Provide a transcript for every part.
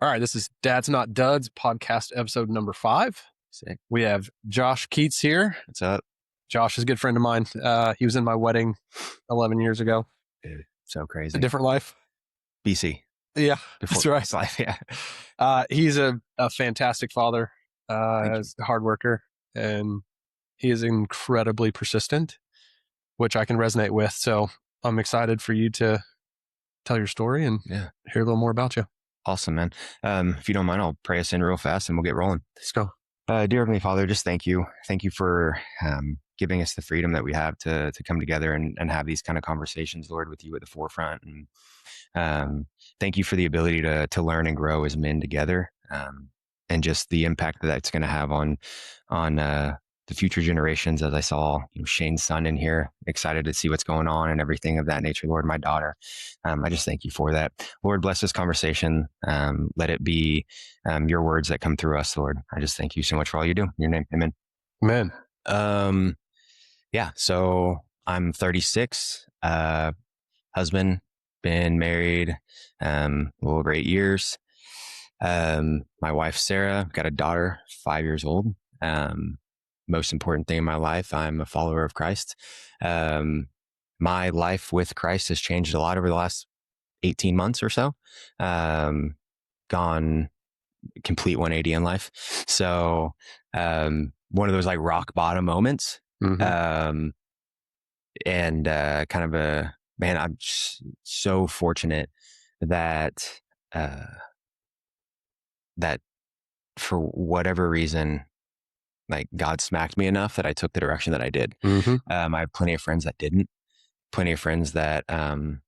All right, this is Dad's Not Duds podcast episode number 5. Sick. We have Josh Keatts here. What's up? Josh is a good friend of mine. He was in my wedding 11 years ago. Dude, so crazy. It's a different life. BC. Yeah, Before that's right. this life, yeah. He's a fantastic father, he's a hard worker, and he is incredibly persistent, which I can resonate with. So I'm excited for you to tell your story and hear a little more about you. Awesome, man. If you don't mind, I'll pray us in real fast and we'll get rolling. Let's go. Dear Heavenly Father, just thank you. Thank you for giving us the freedom that we have to come together and have these kind of conversations, Lord, with you at the forefront. And thank you for the ability to learn and grow as men together, and just the impact that that's going to have on the future generations. As I saw Shane's son in here, excited to see what's going on and everything of that nature, Lord, my daughter. I just thank you for that. Lord, bless this conversation. Let it be your words that come through us, Lord. I just thank you so much for all you do. In your name, amen. Amen. Yeah, so I'm 36, husband, been married a little over 8 years. My wife, Sarah, got a daughter, 5 years old. Most important thing in my life, I'm a follower of Christ. My life with Christ has changed a lot over the last 18 months or so. Gone complete 180 in life. So one of those like rock bottom moments. Mm-hmm. And kind of I'm so fortunate that that for whatever reason, like God smacked me enough that I took the direction that I did. Mm-hmm. I have plenty of friends that didn't, plenty of friends that, that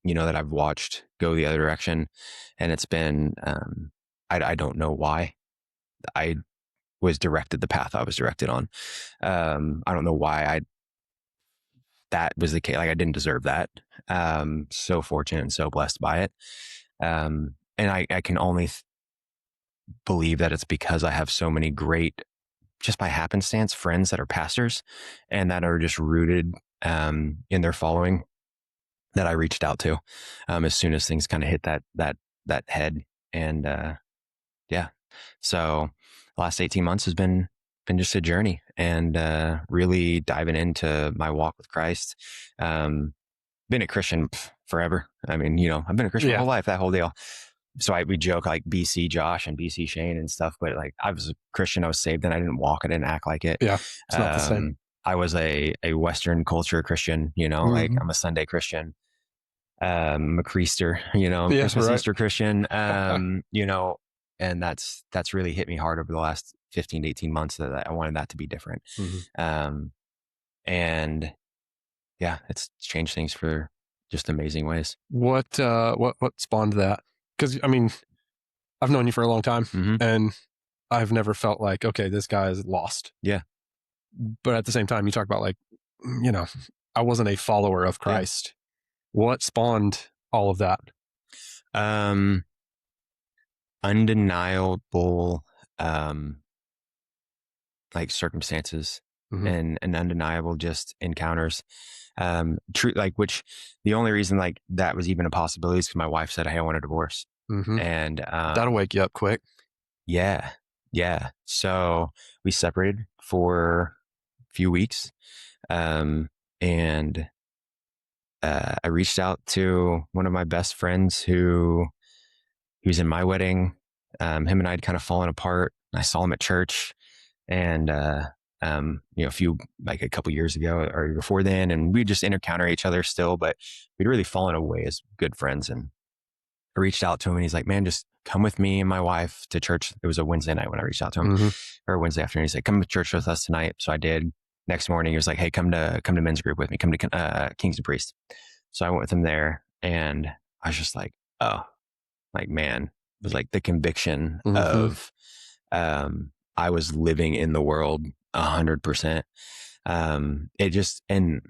I've watched go the other direction. And it's been, I don't know why I was directed the path I was directed on. I don't know why that was the case. Like I didn't deserve that. So fortunate and so blessed by it. And I can only believe that it's because I have so many great, just by happenstance, friends that are pastors and that are just rooted in their following that I reached out to as soon as things kind of hit that head. And so the last 18 months has been just a journey and really diving into my walk with Christ. Been a Christian forever. I mean, I've been a Christian my whole life, that whole deal. So we joke like BC Josh and BC Shane and stuff, but like I was a Christian, I was saved, and I didn't walk, I didn't act like it. Yeah, it's not the same. I was a Western culture Christian, like I'm a Sunday Christian, a Creaster, Christmas, right. Easter Christian, and that's really hit me hard over the last 15 to 18 months that I wanted that to be different. Mm-hmm. And yeah, it's changed things for just amazing ways. What spawned that? Because I mean, I've known you for a long time, mm-hmm. and I've never felt like, okay, this guy is lost. Yeah. But at the same time, you talk about like, I wasn't a follower of Christ. Yeah. What spawned all of that? Undeniable, like circumstances, mm-hmm. and undeniable just encounters. True, like which the only reason like that was even a possibility is because my wife said, "Hey, I want a divorce," mm-hmm. and that'll wake you up quick. Yeah. So we separated for a few weeks, and I reached out to one of my best friends who was in my wedding. Him and I had kind of fallen apart. I saw him at church, and a couple years ago or before then, and we just encounter each other still, but we'd really fallen away as good friends. And I reached out to him and he's like, man, just come with me and my wife to church. It was a Wednesday night when I reached out to him, mm-hmm. or Wednesday afternoon. He's like, come to church with us tonight. So I did. Next morning, he was like, hey, come to men's group with me, come to Kings and Priests. So I went with him there and I was just like, oh, like, man, it was like the conviction, mm-hmm. of, I was living in the world 100%. It just, and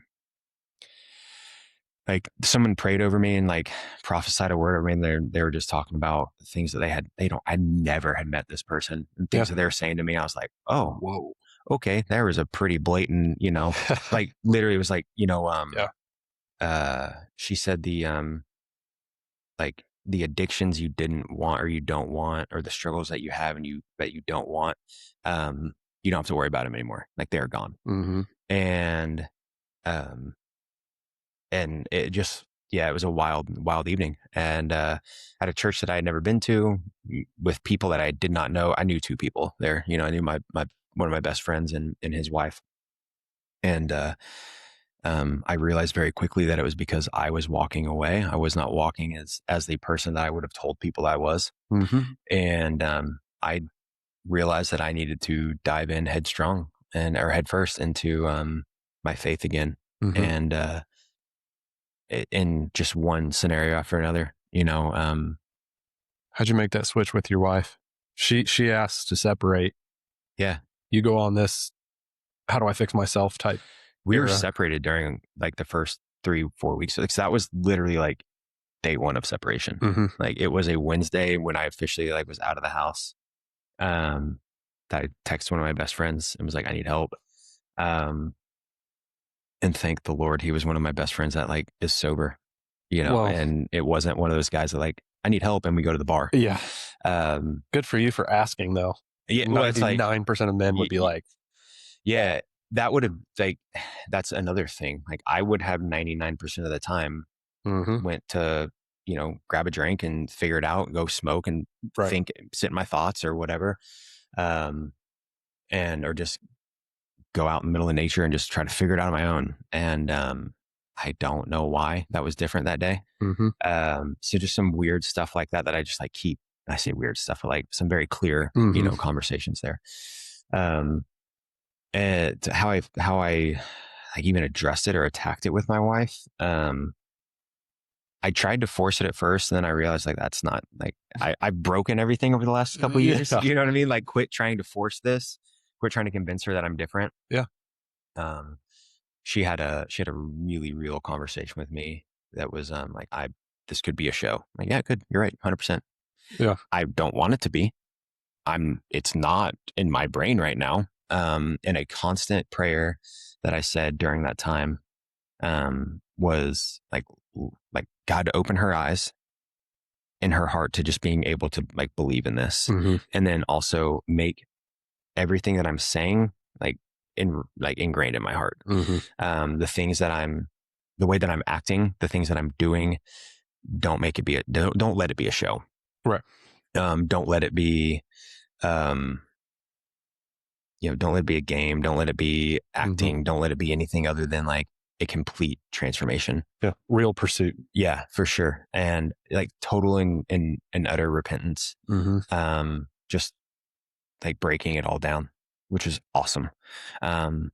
like someone prayed over me and like prophesied a word over me, and they were just talking about things that I never had met this person and things that they were saying to me. I was like, oh, whoa, okay. There was a pretty blatant, like literally it was like, she said like the addictions you didn't want or you don't want, or the struggles that you have and that you don't want, um, you don't have to worry about them anymore. Like they're gone. Mm-hmm. And, um, and it just, yeah, it was a wild evening. And, at a church that I had never been to with people that I did not know. I knew two people there, I knew one of my best friends and his wife. And, I realized very quickly that it was because I was walking away. I was not walking as the person that I would have told people I was. Mm-hmm. And, I realized that I needed to dive in headstrong or head first into, my faith again. Mm-hmm. And, in just one scenario after another, How'd you make that switch with your wife? She asks to separate. yeah, You go on this, how do I fix myself type we were era. separated during like the first 3-4 weeks. So that was literally like day one of separation. Mm-hmm. Like it was a Wednesday when I officially like was out of the house. That I texted one of my best friends and was like, I need help. Um, and thank the Lord, he was one of my best friends that like is sober, Well, and it wasn't one of those guys that like, I need help and we go to the bar. yeah. Um, Good for you for asking, though. yeah, well, it's like, 99% of men would be like, yeah, that would have like, that's another thing. Like I would have 99% of the time mm-hmm. went to, grab a drink and figure it out, go smoke and Right. sit in my thoughts or whatever. Or just go out in the middle of nature and just try to figure it out on my own. And, I don't know why that was different that day. Mm-hmm. So just some weird stuff like that I just like keep, I say weird stuff, but like some very clear, Mm-hmm. conversations there. And how I like even addressed it or attacked it with my wife. I tried to force it at first, and then I realized like that's not like I've broken everything over the last couple of years. Yeah. You know what I mean? Like quit trying to force this. Quit trying to convince her that I'm different. Yeah. Um, she had a really real conversation with me that was like this could be a show. Like yeah, it could. You're right, 100%. Yeah. I don't want it to be. It's not in my brain right now. And a constant prayer that I said during that time was like God to open her eyes in her heart to just being able to like believe in this, Mm-hmm. and then also make everything that I'm saying ingrained in my heart. Mm-hmm. The way that I'm acting, the things that I'm doing, don't let it be a show. Right. Don't let it be, don't let it be a game. Don't let it be acting. Mm-hmm. Don't let it be anything other than like a complete transformation. Yeah. Real pursuit. Yeah, for sure. And like total and utter repentance. Mm-hmm. Just like breaking it all down, which was awesome. And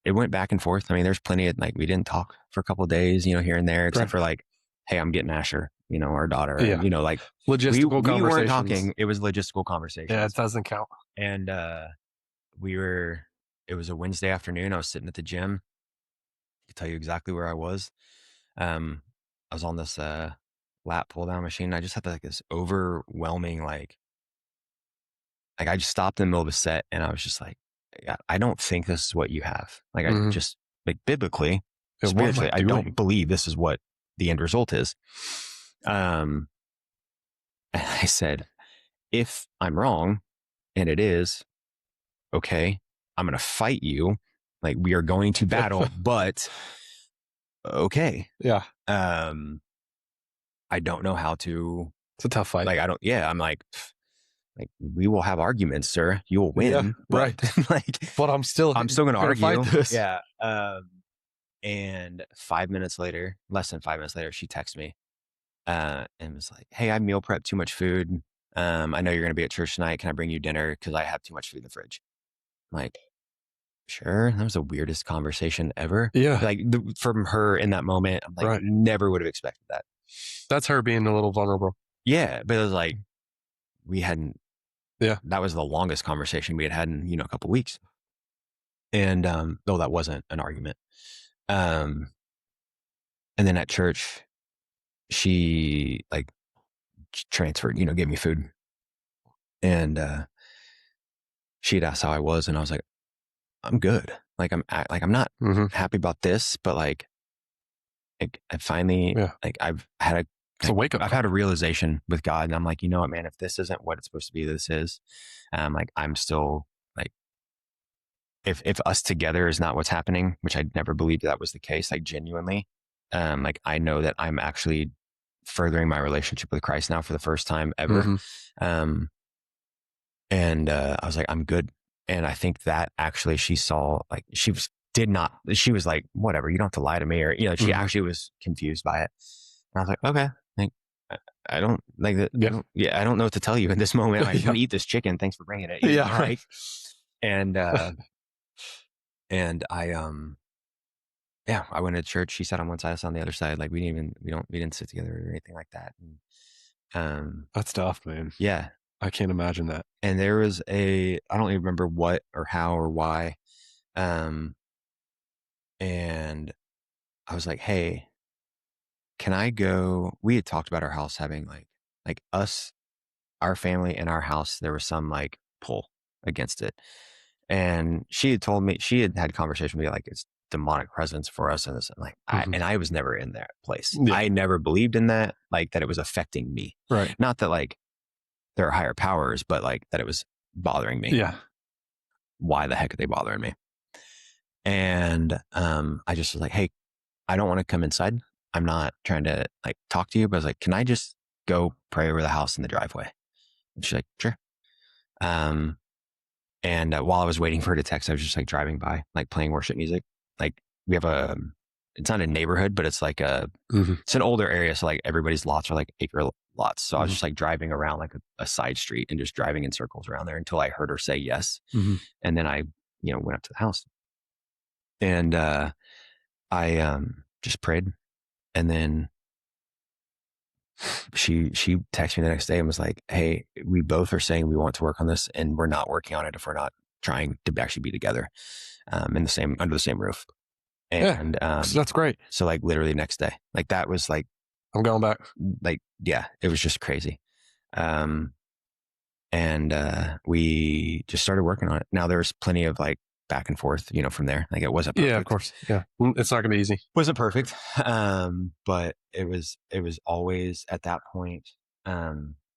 it went back and forth. I mean, there's plenty of like, we didn't talk for a couple of days, here and there, except Right. for like, hey, I'm getting Asher, our daughter. Yeah. And, like Logistical we weren't conversations. talking. It was logistical conversations. Yeah, it doesn't count. And it was a Wednesday afternoon. I was sitting at the gym. I can tell you exactly where I was. I was on this lat pull down machine. I just had like this overwhelming like I just stopped in the middle of a set and I was just like, I don't think this is what you have. Like I just like biblically, Yeah, spiritually, I don't believe this is what the end result is. And I said, if I'm wrong and it is, okay, I'm going to fight you. Like we are going to battle, but okay. Yeah. I don't know how to. It's a tough fight. Like, I'm like, we will have arguments, sir. You will win. Yeah, but, right. like, but I'm still going to argue. Fight this. Yeah. And less than 5 minutes later, she texted me, and was like, hey, I meal prepped too much food. I know you're going to be at church tonight. Can I bring you dinner? Cause I have too much food in the fridge. I'm like, sure. That was the weirdest conversation ever. Yeah. Like from her in that moment, I'm like, Right. never would have expected that. That's her being a little vulnerable. Yeah. But it was like, we hadn't, yeah, that was the longest conversation we had in, a couple of weeks. And, though that wasn't an argument. And then at church, she like transferred, gave me food. And, she had asked how I was. And I was like, I'm good. Like, I'm not happy about this, but like, I finally, like I've had a It's a wake up I've call. had a realization with God, and I'm like, you know what, man, if this isn't what it's supposed to be, this is, like, I'm still like, if us together is not what's happening, which I never believed that was the case, like genuinely, like I know that I'm actually furthering my relationship with Christ now for the first time ever. Mm-hmm. Um, and I was like, I'm good. And I think that actually she saw, like, she was like, whatever, you don't have to lie to me, or, she Mm-hmm. actually was confused by it. And I was like, okay, like, I don't like that. Yeah. I don't know what to tell you in this moment. I just Yeah. want to eat this chicken. Thanks for bringing it. Yeah. Right. Like, and, and yeah, I went to church. She sat on one side, I sat on the other side. Like, we didn't sit together or anything like that. And, That's tough, man. yeah. I can't imagine that. And there was I don't even remember what or how or why. And I was like, hey, can I go? We had talked about our house having like us, our family and our house. There was some like pull against it. And she had told me, she had conversation with me, like, it's demonic presence for us. And this, like, Mm-hmm. I was never in that place. Yeah. I never believed in that, like that it was affecting me. Right. Not that like there are higher powers, but like that it was bothering me. Yeah. Why the heck are they bothering me? And I just was like, hey, I don't want to come inside. I'm not trying to like talk to you, but I was like, can I just go pray over the house in the driveway? And she's like, sure. And while I was waiting for her to text, I was just like driving by, like playing worship music. Like, we have it's not a neighborhood, but it's like Mm-hmm. it's an older area. So like everybody's lots are like acre lots. So I was Mm-hmm. just like driving around like a side street and just driving in circles around there until I heard her say yes. Mm-hmm. And then I, went up to the house, and I just prayed. And then she texted me the next day and was like, hey, we both are saying we want to work on this, and we're not working on it if we're not trying to actually be together under the same roof. And so that's great. So like literally next day, like that was like, I'm going back. like, yeah, it was just crazy. And we just started working on it. Now there's plenty of like back and forth, from there. Like, it wasn't perfect. Yeah, of course. Yeah. It's not going to be easy. Wasn't perfect. But it was always at that point,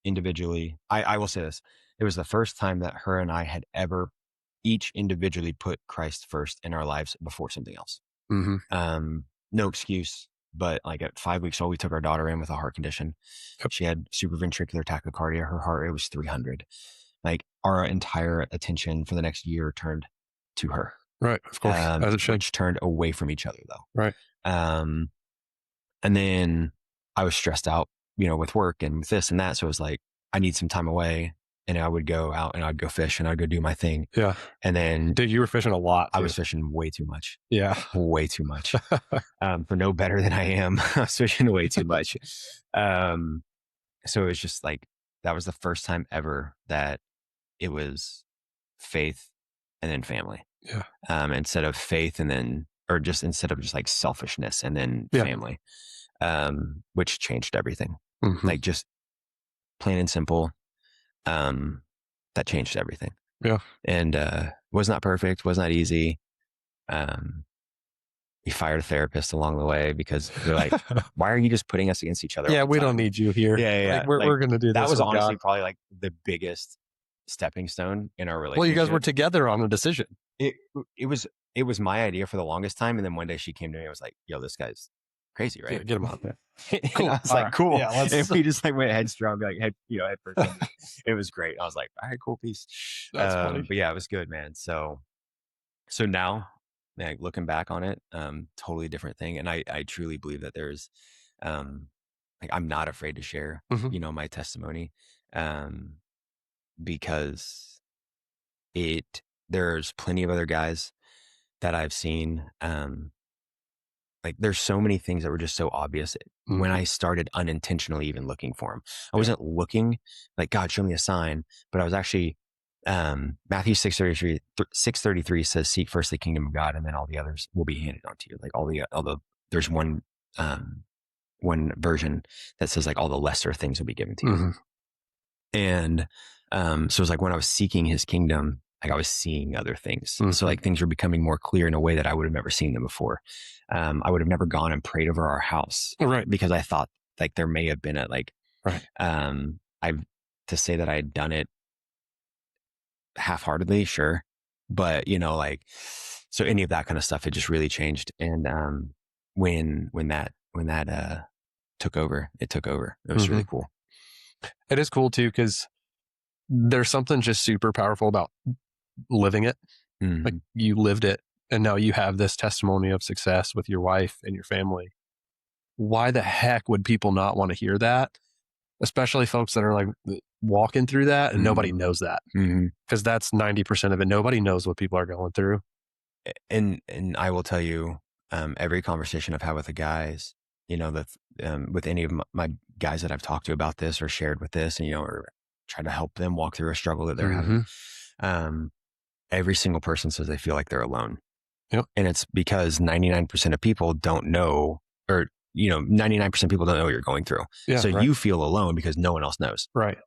individually. I will say this. It was the first time that her and I had ever each individually put Christ first in our lives before something else. Mm-hmm. No excuse, but like at 5 weeks old, we took our daughter in with a heart condition. Yep. She had supraventricular tachycardia. Her heart rate was 300. Like, our entire attention for the next year turned to her. Right. Of course. As it should. Which turned away from each other though. Right. And then I was stressed out, with work and with this and that. So it was like, I need some time away. And I would go out and I'd go fish and I'd go do my thing. Yeah. And then, dude, you were fishing a lot. I was fishing way too much. Yeah. Way too much. For no better than I am. I was fishing way too much. So it was just like, that was the first time ever that it was faith and then family. Yeah. Instead of faith and then, or just instead of just like selfishness and then family, which changed everything. Mm-hmm. Like, just plain and simple. That changed everything. Yeah. And was not perfect, was not easy. We fired a therapist along the way because they're like, why are you just putting us against each other? Yeah, we don't need you here. Yeah. Like, we're going to do this. That was honestly God. probably like the biggest stepping stone in our relationship. Well, you guys were together on a decision. It was my idea for the longest time. And then one day she came to me and was like, yo, this guy's crazy, right? Yeah, get him out there. Cool. I was like, cool. Yeah, and we just like went headstrong, like head first. It was great. I was like, all right, cool, peace. That's funny. But yeah, it was good, man. So now, like, looking back on it, totally different thing. And I truly believe that there's, like, I'm not afraid to share, my testimony, because there's plenty of other guys that I've seen, like, there's so many things that were just so obvious when I started unintentionally even looking for them. I wasn't looking like, God, show me a sign, but I was actually, Matthew 6:33 says, seek first the kingdom of God, and then all the others will be handed onto you. Like, there's one version that says like all the lesser things will be given to you. And, so it was like when I was seeking his kingdom, like, I was seeing other things. So like things were becoming more clear in a way that I would have never seen them before. I would have never gone and prayed over our house, right? Because I thought like there may have been a like, Right. I've to say that I had done it half-heartedly, sure. But, like, so any of that kind of stuff, it just really changed. And, when that took over, it took over. It was Mm-hmm. really cool. It is cool too, because there's something just super powerful about living it. Like Mm-hmm. you lived it, and now you have this testimony of success with your wife and your family. Why the heck would people not want to hear that? Especially folks that are like walking through that and nobody Mm-hmm. knows that, Mm-hmm. because that's 90% of it. Nobody knows what people are going through. And I will tell you, every conversation I've had with the guys, that with any of my guys that I've talked to about this or shared with this, and or try to help them walk through a struggle that they're Mm-hmm. having, every single person says they feel like they're alone. Yep. And it's because 99% of people don't know, or 99% of people don't know what you're going through. Yeah. So Right. you feel alone because no one else knows. Right.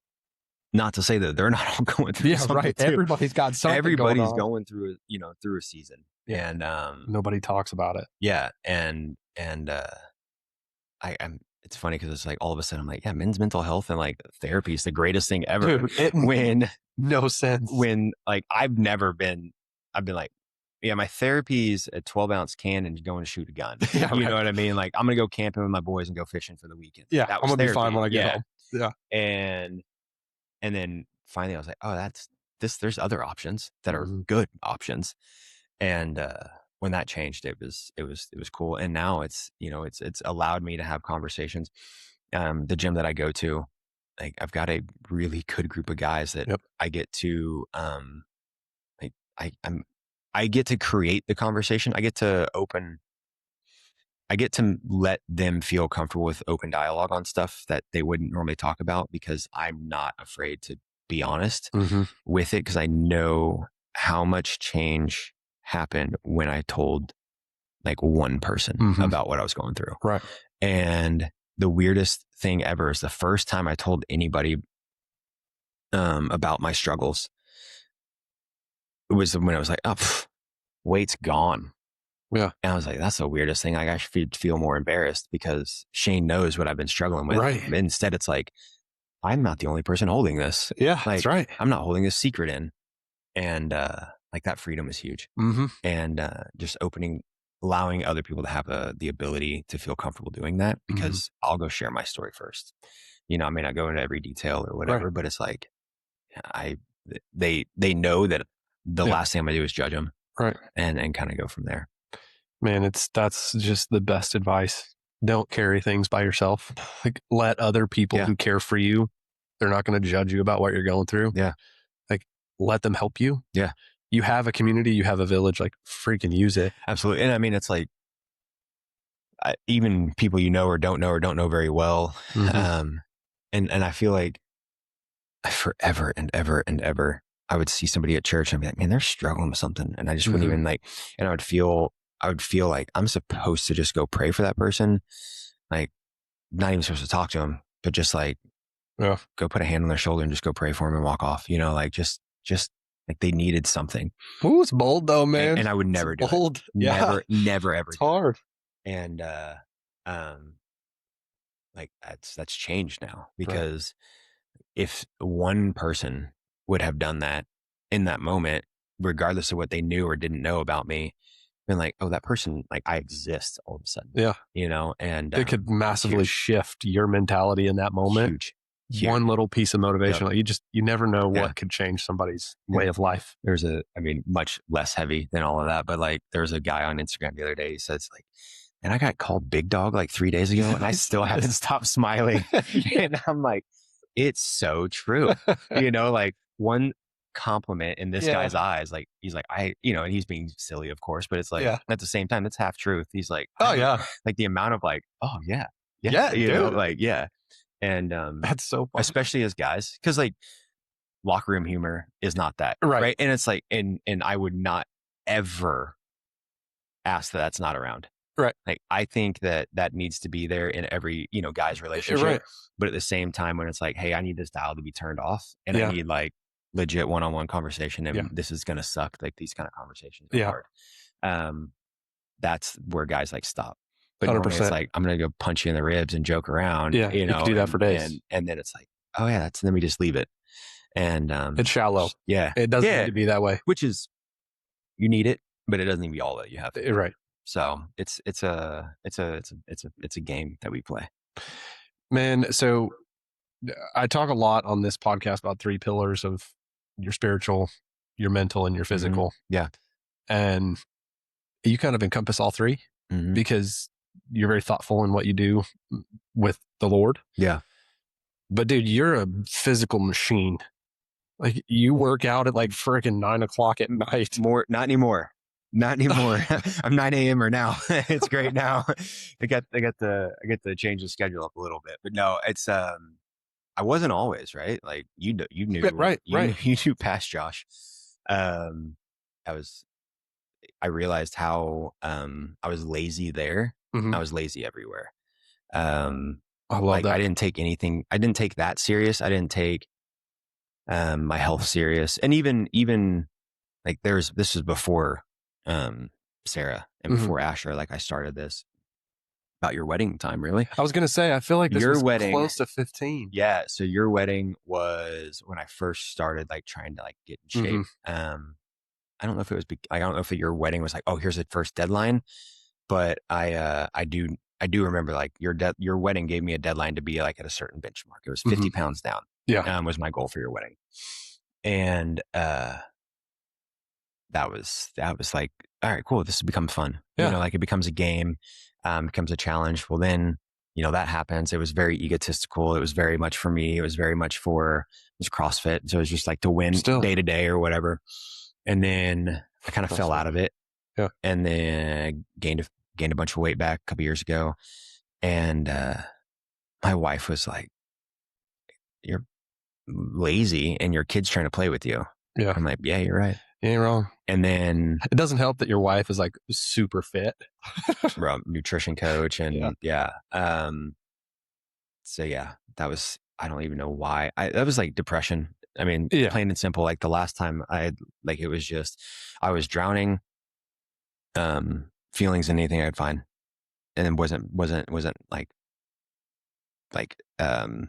Not to say that they're not all going through Yeah. something Right. too. Everybody's got something Everybody's going on. going through, through a season. Yeah. And Nobody talks about it. yeah, and I'm. It's funny because it's like all of a sudden I'm like, yeah, men's mental health and like therapy is the greatest thing ever. Dude, it when no sense. when like I've been like, yeah, my therapy's a 12-ounce can and going to shoot a gun. Yeah. You Right. know what I mean? Like I'm gonna go camping with my boys and go fishing for the weekend. Yeah. That I'm was gonna be therapy. fine when I get Yeah, home. Yeah. and then finally I was like, oh, that's this. There's other options that are Mm-hmm. good options, and when that changed, it was cool. And now it's allowed me to have conversations. The gym that I go to, like I've got a really good group of guys that Yep. I get to like I get to create the conversation. I get to let them feel comfortable with open dialogue on stuff that they wouldn't normally talk about, because I'm not afraid to be honest Mm-hmm. with it, because I know how much change happened when I told like one person Mm-hmm. about what I was going through. Right. And the weirdest thing ever is the first time I told anybody about my struggles, it was when I was like, oh, weight's gone. Yeah. And I was like, that's the weirdest thing. Like I should feel more embarrassed because Shane knows what I've been struggling with. Right. Instead, it's like, I'm not the only person holding this. Yeah. Like, That's right. I'm not holding this secret in. And like that freedom is huge. Mm-hmm. And just allowing other people to have the ability to feel comfortable doing that, because I'll go share my story first. I may not go into every detail or whatever, Right. but it's like, they know that the Yeah. last thing I'm gonna do is judge them, Right. and kind of go from there. Man, that's just the best advice. Don't carry things by yourself. Like let other people Yeah. who care for you, they're not going to judge you about what you're going through. Yeah. Like let them help you. Yeah. You have a community, you have a village, like freaking use it. Absolutely. And I mean, it's like, even people or don't know very well. Mm-hmm. And I feel like forever and ever and ever, I would see somebody at church and I'd be like, man, they're struggling with something. And I just wouldn't even like, and I would feel like I'm supposed to just go pray for that person. Like not even supposed to talk to them, but just like, Yeah. go put a hand on their shoulder and just go pray for them and walk off, like just like they needed something. Ooh, it's bold though, man. And I would never do bold. it. Yeah. Never, ever. It's hard. And, like that's changed now, because if one person would have done that in that moment, regardless of what they knew or didn't know about me, been like, oh, that person, like I exist all of a sudden. Yeah. And It could massively shift your mentality in that moment. Huge. One little piece of motivation. Yep. Like you never know Yeah. what could change somebody's way of life. There's much less heavy than all of that, but like there's a guy on Instagram the other day, he says like, and I got called big dog like 3 days ago and I still haven't stopped smiling. And I'm like, it's so true. Like one compliment in this guy's eyes, like he's like, and he's being silly, of course, but it's like, at the same time, that's half truth. He's like, oh yeah. Like the amount of like, oh yeah. Yeah. Dude. Like, yeah. And that's so funny. especially as guys, because like locker room humor is not that. Right. And it's like, and I would not ever ask that's not around. Right. Like I think that needs to be there in every, guy's relationship. Right. But at the same time, when it's like, hey, I need this dial to be turned off and I need like legit one-on-one conversation, and this is going to suck. Like these kind of conversations are hard. That's where guys like stop. But normally it's 100%. like, I'm going to go punch you in the ribs and joke around, Yeah, you could do that for days. and then it's like, oh yeah, then we just leave it. And, It's shallow. yeah, It doesn't need yeah, to be that way. which is, you need it, but it doesn't need to be all that you have. Right. So it's a game that we play. Man, so I talk a lot on this podcast about 3 pillars of your spiritual, your mental, and your physical. Yeah. And you kind of encompass all 3 because you're very thoughtful in what you do with the Lord. Yeah. But dude, you're a physical machine. Like, you work out at like freaking 9 o'clock at night. Not anymore. Not anymore. I'm 9 a.m. now. It's great now. I get to change the schedule up a little bit, but no, it's I wasn't always, right. Like you knew, right. You knew past Josh. I realized how I was lazy there. I was lazy everywhere. I love like that. I didn't take that serious. I didn't take my health serious. And even like this was before Sarah and before Asher. Like I started this about your wedding time, really. I was going to say, I feel like this your was wedding, close to 15. Yeah. So your wedding was when I first started like trying to like get in shape. I don't know if it was, I don't know if your wedding was like, oh, here's the first deadline, but I do remember like your wedding gave me a deadline to be like at a certain benchmark. It was 50 pounds down. Yeah. Was my goal for your wedding. And, that was like, all right, cool. This has become fun. Yeah. Like it becomes a game, becomes a challenge. Well, then, that happens. It was very egotistical. It was very much for me. It was very much it was CrossFit. So it was just like to win day to day or whatever. And then I kind of fell out of it. Yeah. And then gained a bunch of weight back a couple years ago. And, my wife was like, you're lazy and your kid's trying to play with you. Yeah. I'm like, yeah, you're right. You ain't wrong. And then it doesn't help that your wife is like super fit. Nutrition coach. And so yeah, that was, I don't even know why. That was like depression. I mean, plain and simple. Like the last time it was just, I was drowning, feelings in anything I'd find. And then wasn't like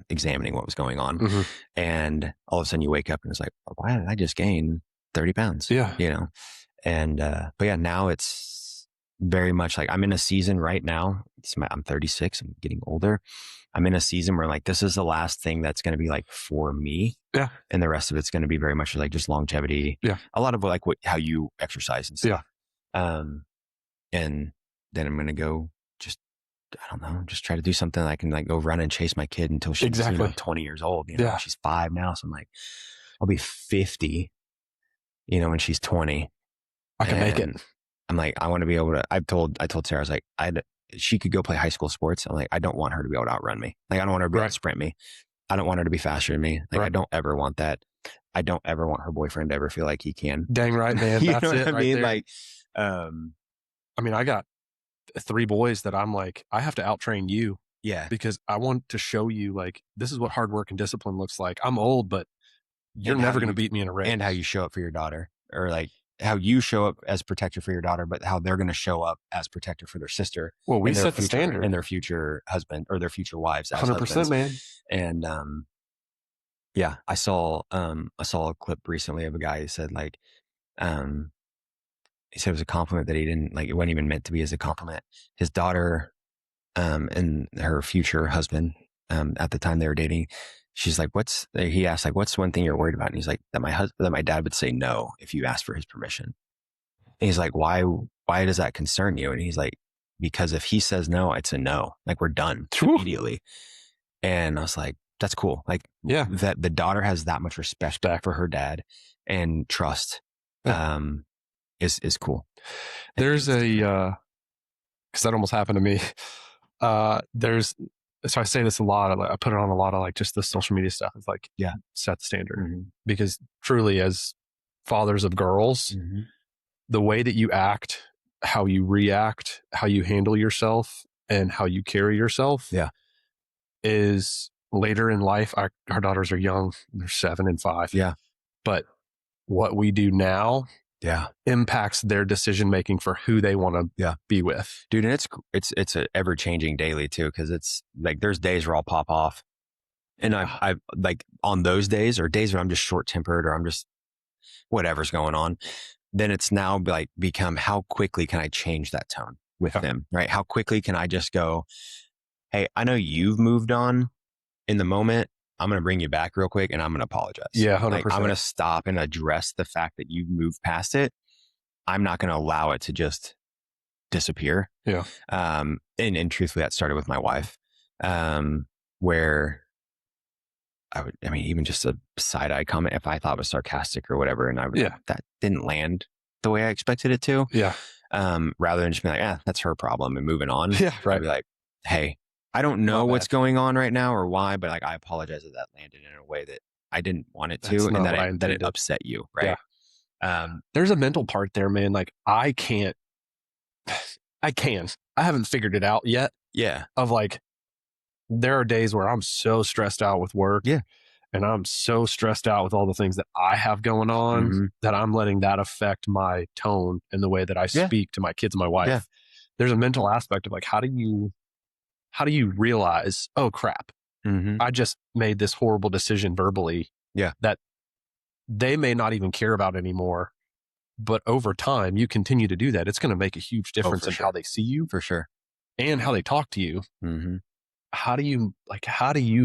examining what was going on. And all of a sudden you wake up and it's like, why did I just gain 30 pounds? Yeah. And, but yeah, now it's very much like I'm in a season right now. I'm 36. I'm getting older. I'm in a season where like, this is the last thing that's going to be like for me. Yeah. And the rest of it's going to be very much like just longevity. Yeah. A lot of like how you exercise and stuff. Yeah. And then I'm going to go I don't know, just try to do something I can like go run and chase my kid until she's 20 years old. She's 5 now. So I'm like, I'll be 50, when she's 20. I can make it. I'm like, I want to be able to, I told Sarah, I was like, she could go play high school sports. I'm like, I don't want her to be able to outrun me. Like, I don't want her to be able to sprint me. I don't want her to be faster than me. Like, I don't ever want that. I don't ever want her boyfriend to ever feel like he can. Dang right, man. That's know what I mean? There. Like, I mean, I got 3 boys that I'm like, I have to outtrain you. Yeah. Because I want to show you like, this is what hard work and discipline looks like. I'm old, but you're never going to beat me in a race. And how you show up for your daughter, or like how you show up as protector for your daughter, but how they're going to show up as protector for their sister. Well, we set the standard. And their future husband or their future wives. 100%, man. And, yeah, I saw a clip recently of a guy who said like, he said it was a compliment that he didn't like. It wasn't even meant to be as a compliment. His daughter, and her future husband, at the time they were dating, she's like, he asked like, what's one thing you're worried about? And he's like, that my dad would say no if you asked for his permission. And he's like, why does that concern you? And he's like, because if he says no, it's a no. Like, we're done immediately. And I was like, that's cool. Like, that the daughter has that much respect for her dad and trust. Is cool. There's because that almost happened to me. So I say this a lot. I put it on a lot of like just the social media stuff. It's like, set the standard. Because truly, as fathers of girls, the way that you act, how you react, how you handle yourself, and how you carry yourself, is later in life. Our daughters are young; they're 7 and 5. Yeah, but what we do now Yeah. impacts their decision making for who they want to Yeah. be with. Dude, and it's a ever changing daily too, because it's like there's days where I'll pop off, and I like on those days, or days where I'm just short tempered, or I'm just whatever's going on. Then it's now like become, how quickly can I change that tone with Yeah. them, right? How quickly can I just go, hey, I know you've moved on in the moment. I'm going to bring you back real quick, and I'm going to apologize. Yeah, Like, I'm going 100%. to stop and address the fact that you've moved past it. I'm not going to allow it to just disappear. Yeah. And truthfully, that started with my wife, where I mean, even just a side eye comment, if I thought was sarcastic or whatever, and Yeah. that didn't land the way I expected it to. Yeah. Rather than just being like, that's her problem and moving on. Yeah. Right. I'd be like, hey, I don't know what's going on right now or why, but like, I apologize that landed in a way that I didn't want it to, That's and not that what I that it intended. upset you, right? Yeah. There's a mental part there, man. Like I haven't figured it out yet. Yeah. Of like, there are days where I'm so stressed out with work. Yeah. And I'm so stressed out with all the things that I have going on that I'm letting that affect my tone and the way that I speak to my kids and my wife. Yeah. There's a mental aspect of like, how do you realize, oh crap, I just made this horrible decision verbally that they may not even care about anymore. But over time, you continue to do that. It's going to make a huge difference in how they see you, for sure, and how they talk to you. How do you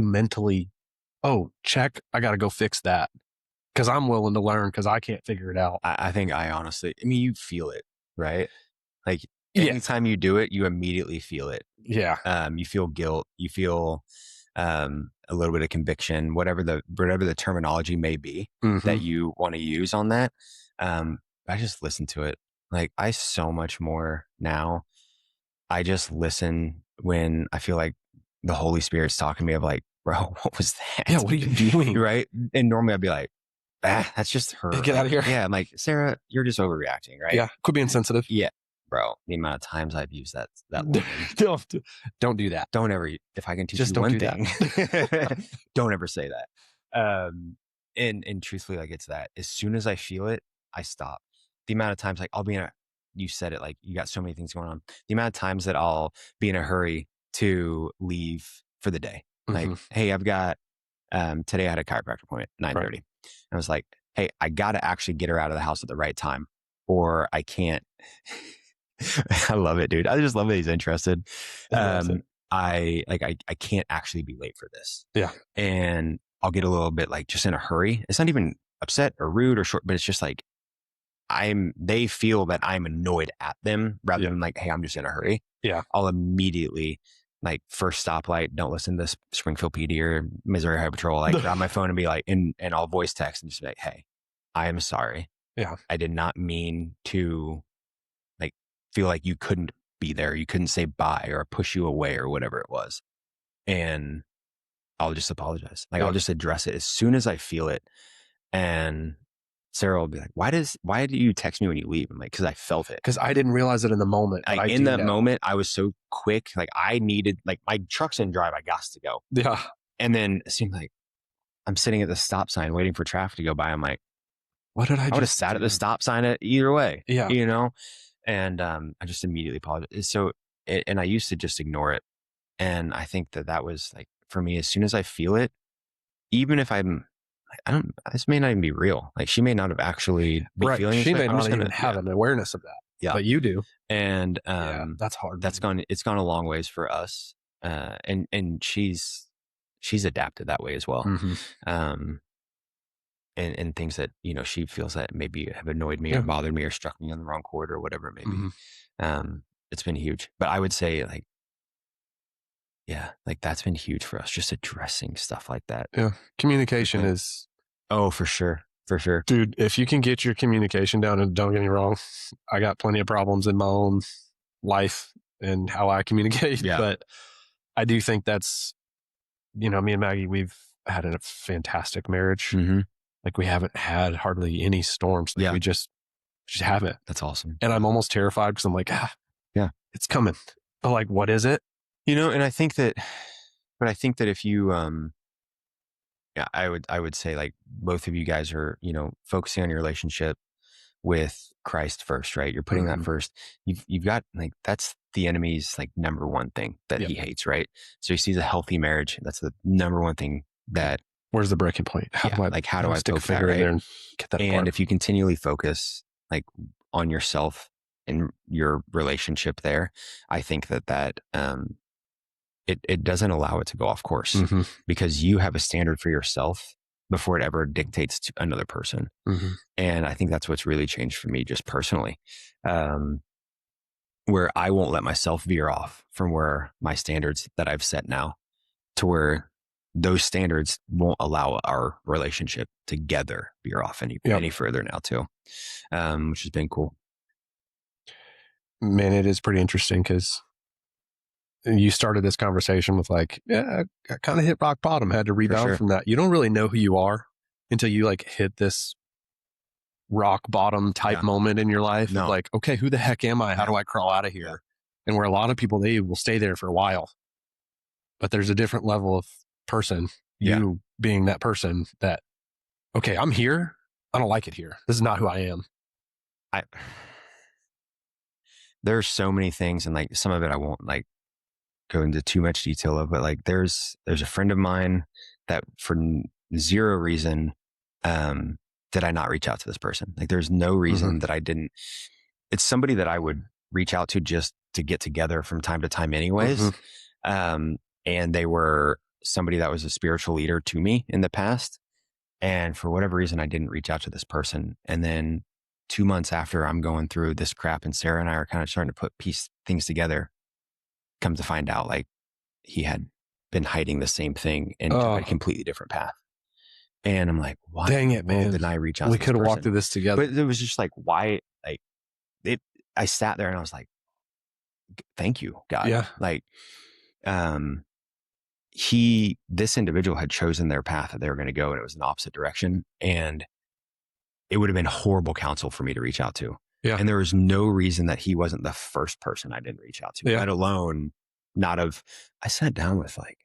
mentally, oh, check, I got to go fix that because I'm willing to learn because I can't figure it out. I think I mean, you feel it, right? Like anytime you do it, you immediately feel it. Yeah. You feel guilt. You feel a little bit of conviction, whatever the terminology may be that you want to use on that. I just listen to it. Like I so much more now. I just listen when I feel like the Holy Spirit's talking to me of like, bro, what was that? Yeah, what are you doing? Right. And normally I'd be like, that's just her. Get out of here. Yeah. I'm like, Sarah, you're just overreacting, right? Yeah. Quit being sensitive. Yeah. Bro, the amount of times I've used that don't do that. Don't ever, if I can teach just you one do thing, don't ever say that. And truthfully, like it's that as soon as I feel it, I stop. The amount of times, like I'll be you said it, like you got so many things going on. The amount of times that I'll be in a hurry to leave for the day. Like, hey, I've got, today I had a chiropractor appointment at 9:30. Right. I was like, hey, I got to actually get her out of the house at the right time or I can't. I love it, dude. I just love that he's interested. I can't actually be late for this. Yeah. And I'll get a little bit like just in a hurry. It's not even upset or rude or short, but it's just like they feel that I'm annoyed at them rather than like, hey, I'm just in a hurry. Yeah. I'll immediately like first stoplight, don't listen to this Springfield PD or Missouri Highway Patrol, like grab my phone and be like, and I'll voice text and just be like, hey, I am sorry. Yeah. I did not mean to like feel like you couldn't be there. You couldn't say bye or push you away or whatever it was. And I'll just apologize. Like I'll just address it as soon as I feel it. And Sarah will be like, why do you text me when you leave? I'm like, because I felt it. Because I didn't realize it in the moment. Like in that moment, I was so quick. Like I needed, like my truck's in drive. I got to go. Yeah. And then it seemed like I'm sitting at the stop sign waiting for traffic to go by. I'm like, what did I would have sat at the stop sign either way. Yeah. You know? And I just immediately apologized. So, and I used to just ignore it. And I think that was like, for me, as soon as I feel it, even if this may not even be real. Like she may not have actually been feeling She may I'm not even have an awareness of that. Yeah. But you do. And that's hard. It's gone a long ways for us. And she's adapted that way as well. And things that, she feels that maybe have annoyed me or bothered me or struck me on the wrong chord or whatever it may be. It's been huge. But I would say like that's been huge for us, just addressing stuff like that. Yeah. Communication is. Oh, for sure. For sure. Dude, if you can get your communication down, and don't get me wrong, I got plenty of problems in my own life and how I communicate. Yeah. But I do think that's, me and Maggie, we've had a fantastic marriage. Like we haven't had hardly any storms. Like we just haven't. That's awesome. And I'm almost terrified because I'm like, it's coming. But like, what is it? And I think that if you, I would say like both of you guys are, focusing on your relationship with Christ first, right? You're putting that first. You've got like, that's the enemy's like number one thing that he hates, right? So he sees a healthy marriage. That's the number one thing that, where's the breaking point? How do I stick a a finger in there and get that and apart? if you continually focus like on yourself and your relationship there, I think that it doesn't allow it to go off course because you have a standard for yourself before it ever dictates to another person. And I think that's what's really changed for me just personally, where I won't let myself veer off from where my standards that I've set now, to where those standards won't allow our relationship together veer off any further now too, which has been cool. Man, it is pretty interesting because you started this conversation with like, yeah, I kind of hit rock bottom, had to rebound from that. You don't really know who you are until you like hit this rock bottom type moment in your life. Of like, okay, who the heck am I? How do I crawl out of here? And where a lot of people, they will stay there for a while, but there's a different level of person, you being that person that, okay, I'm here. I don't like it here. This is not who I am. There's so many things, and like some of it I won't like go into too much detail of, but like there's a friend of mine that for zero reason did I not reach out to this person. Like there's no reason that I didn't. It's somebody that I would reach out to just to get together from time to time anyways. And they were somebody that was a spiritual leader to me in the past. And for whatever reason, I didn't reach out to this person. And then 2 months after I'm going through this crap, and Sarah and I are kind of starting to put things together, come to find out like he had been hiding the same thing and a completely different path. And I'm like, why? Dang it, man. Didn't I reach out? We could have walked through this together. But it was just like, why? Like I sat there and I was like, thank you, God. Yeah. Like, this individual had chosen their path that they were going to go, and it was an opposite direction. And it would have been horrible counsel for me to reach out to. Yeah. And there was no reason that he wasn't the first person I didn't reach out to, let alone I sat down with like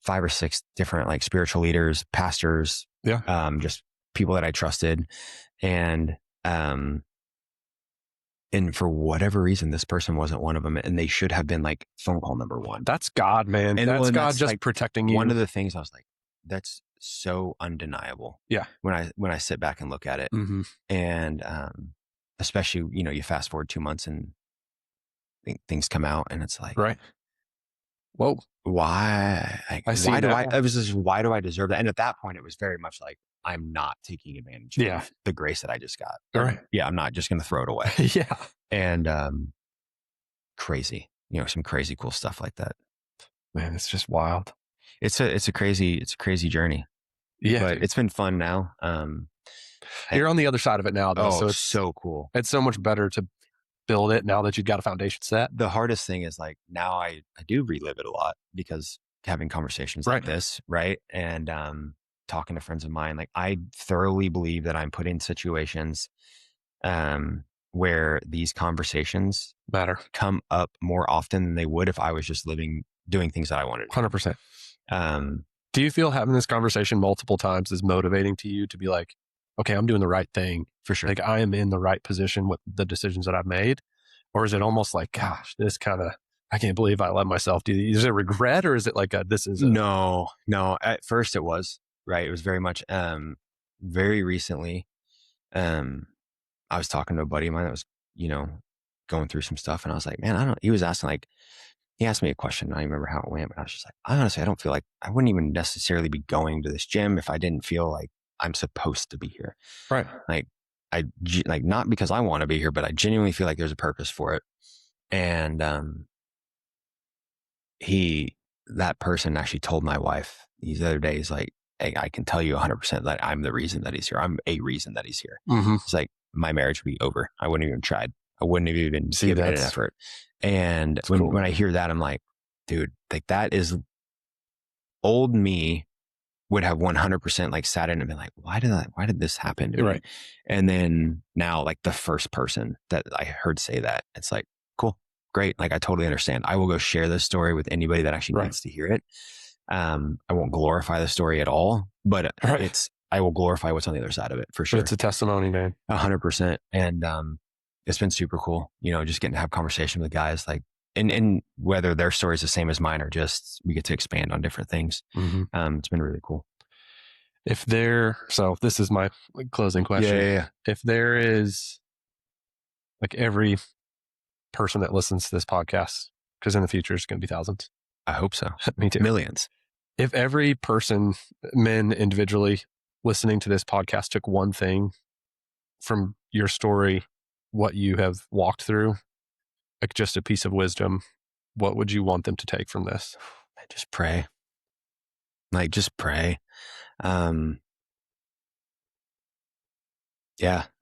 5 or 6 different like spiritual leaders, pastors, just people that I trusted. And for whatever reason, this person wasn't one of them, and they should have been like phone call number 1. That's God, man. And that's God just like protecting you. One of the things I was like, that's so undeniable. Yeah. When I sit back and look at it, and especially, you fast forward 2 months and things come out, and it's like, right. Whoa. Why? Like, why do I deserve that? And at that point, it was very much like, I'm not taking advantage of the grace that I just got. Right. Yeah. I'm not just going to throw it away. Yeah. And crazy, some crazy cool stuff like that. Man, it's just wild. It's a crazy journey. Yeah. But it's been fun now. You're on the other side of it now, though. Oh, so it's so cool. It's so much better to build it now that you've got a foundation set. The hardest thing is like, now I do relive it a lot because having conversations like this, right? And talking to friends of mine, like I thoroughly believe that I'm put in situations where these conversations come up more often than they would if I was just doing things that I wanted to. 100%. Do you feel having this conversation multiple times is motivating to you to be like, okay, I'm doing the right thing? For sure. Like I am in the right position with the decisions that I've made? Or is it almost like, gosh, this kind of, I can't believe I let myself do this. Is it regret, or is it like No. At first it was, right? It was very much, very recently, I was talking to a buddy of mine that was, going through some stuff, and I was like, man, he was asking like, he asked me a question. I don't remember how it went, but I was just like, I don't feel like I wouldn't even necessarily be going to this gym if I didn't feel like I'm supposed to be here. Right. Like not because I want to be here, but I genuinely feel like there's a purpose for it. And, that person actually told my wife these other days, like, hey, I can tell you 100% that I'm the reason that he's here. I'm a reason that he's here. It's like my marriage would be over. I wouldn't even tried. I wouldn't have even given it an effort. And when I hear that, I'm like, dude, like that is old me would have 100% like sat in and been like, why did this happen to me? And then now like the first person that I heard say that, it's like, cool, great. Like I totally understand. I will go share this story with anybody that actually needs to hear it. I won't glorify the story at all, but I will glorify what's on the other side of it for But sure. it's a testimony, man. 100%. And it's been super cool, just getting to have conversation with guys like, and whether their story is the same as mine or just we get to expand on different things. Mm-hmm. It's been really cool. So this is my closing question. Yeah. If there is like every person that listens to this podcast, because in the future it's going to be thousands. I hope so. Me too. Millions. If every person, men individually, listening to this podcast took one thing from your story, what you have walked through, like just a piece of wisdom, what would you want them to take from this? Just pray. Like, just pray. Yeah.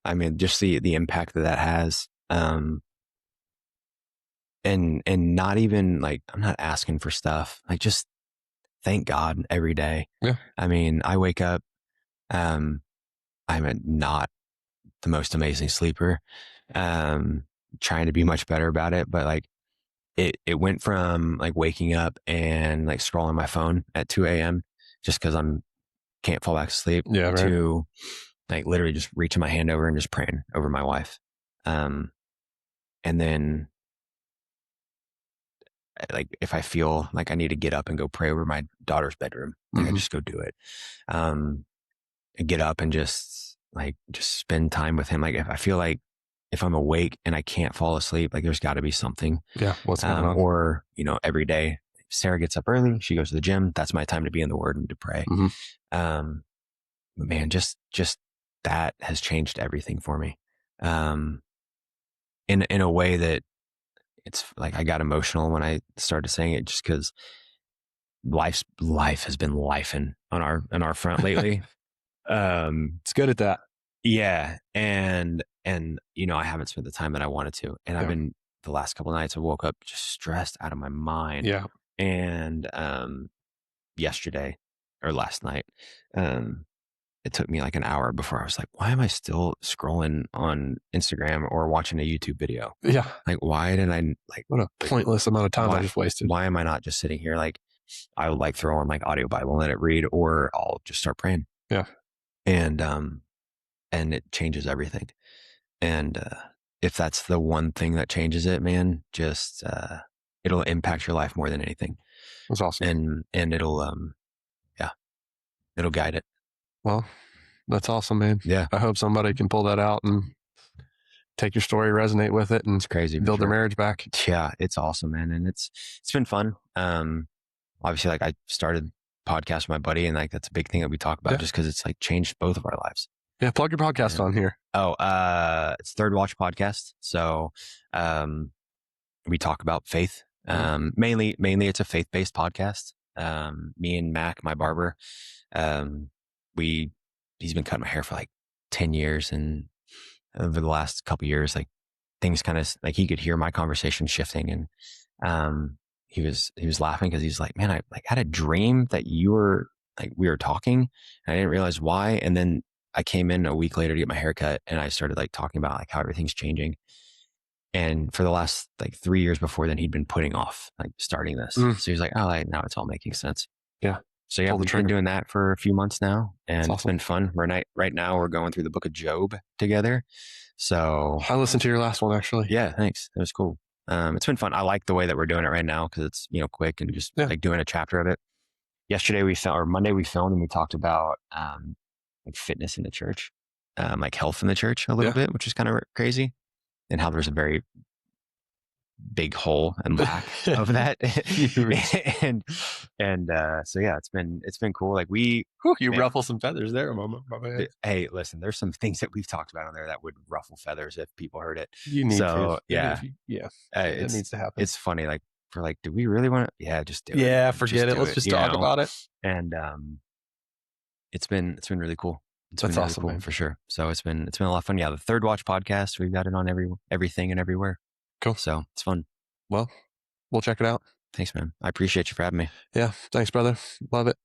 I mean, just the impact that has. And not even like, I'm not asking for stuff. Like, just thank God every day. Yeah. I mean, I wake up, I'm not the most amazing sleeper, trying to be much better about it. But like, it went from like waking up and like scrolling my phone at 2 a.m. just because can't fall back to sleep, Yeah, right. to like literally just reaching my hand over and just praying over my wife. And then like if I feel like I need to get up and go pray over my daughter's bedroom, like I just go do it. Get up and just spend time with him. Like if I feel like if I'm awake and I can't fall asleep, like there's got to be something. Yeah, what's going on? Or, every day Sarah gets up early, she goes to the gym. That's my time to be in the Word and to pray. Man, just that has changed everything for me. In a way that it's like I got emotional when I started saying it, just because life has been lifing on our front lately. It's good at that. Yeah. And I haven't spent the time that I wanted to. And I've been, the last couple of nights I woke up just stressed out of my mind. Yeah. And yesterday or last night, it took me like an hour before I was like, why am I still scrolling on Instagram or watching a YouTube video? Yeah. Like, why did I what a pointless amount of time I just wasted. Why am I not just sitting here? Like, I would throw on audio Bible and let it read, or I'll just start praying. Yeah. And it changes everything. And if that's the one thing that changes it, man, just it'll impact your life more than anything. That's awesome. And it'll it'll guide it. Well, that's awesome, man. Yeah. I hope somebody can pull that out and take your story, resonate with it, and it's crazy. Build their marriage back. Yeah, it's awesome, man. And it's been fun. Obviously, I started podcast with my buddy, and that's a big thing that we talk about, just because it's changed both of our lives. Yeah, plug your podcast on here. Oh, it's Third Watch Podcast. So we talk about faith. Mainly it's a faith-based podcast. Me and Mac, my barber, he's been cutting my hair for 10 years, and over the last couple of years, things kind of he could hear my conversation shifting, and he was laughing because he's like, man, I had a dream that you were we were talking, and I didn't realize why. And then I came in a week later to get my hair cut, and I started talking about how everything's changing. And for the last 3 years before then, he'd been putting off starting this. So he's like, oh, now it's all making sense. Yeah. So yeah, we've been doing that for a few months now, and awesome. It's been fun. Right now we're going through the book of Job together. So I listened to your last one, actually. Yeah, thanks. It was cool. It's been fun. I like the way that we're doing it right now because it's quick and just doing a chapter of it. Yesterday Monday we filmed, and we talked about fitness in the church, health in the church a little bit, which is kind of crazy, and how there's a very big hole and lack of that. So yeah, it's been cool. You ruffle some feathers there, Mama. Hey, listen, there's some things that we've talked about on there that would ruffle feathers if people heard it. You need to. Yeah. It needs to happen. It's funny. Do we really want to? Yeah, just do it. Yeah, forget it. Let's just talk about it. And it's been really cool. That's really awesome, cool, man. For sure. So it's been a lot of fun. Yeah, the Third Watch podcast, we've got it on everything and everywhere. Cool. So it's fun. Well, we'll check it out. Thanks, man. I appreciate you for having me. Yeah. Thanks, brother. Love it.